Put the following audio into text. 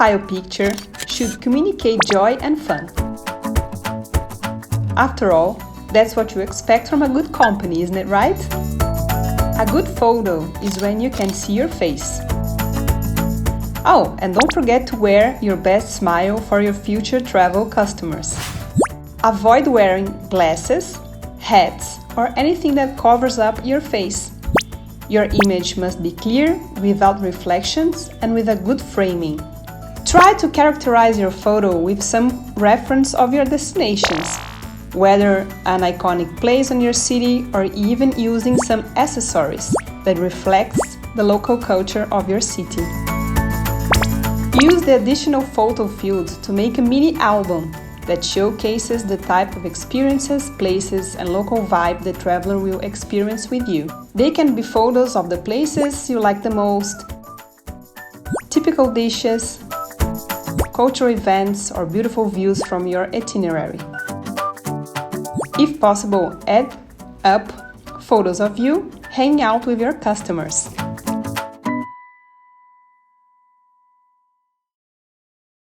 profile picture should communicate joy and fun. After all, that's what you expect from a good company, isn't it right? A good photo is when you can see your face. Oh, and don't forget to wear your best smile for your future travel customers. Avoid wearing glasses, hats, or anything that covers up your face. Your image must be clear, without reflections, and with a good framing. Try to characterize your photo with some reference of your destinations, whether an iconic place in your city or even using some accessories that reflects the local culture of your city. Use the additional photo field to make a mini album that showcases the type of experiences, places, and local vibe the traveler will experience with you. They can be photos of the places you like the most, typical dishes, cultural events, or beautiful views from your itinerary. If possible, add up photos of you hanging out with your customers.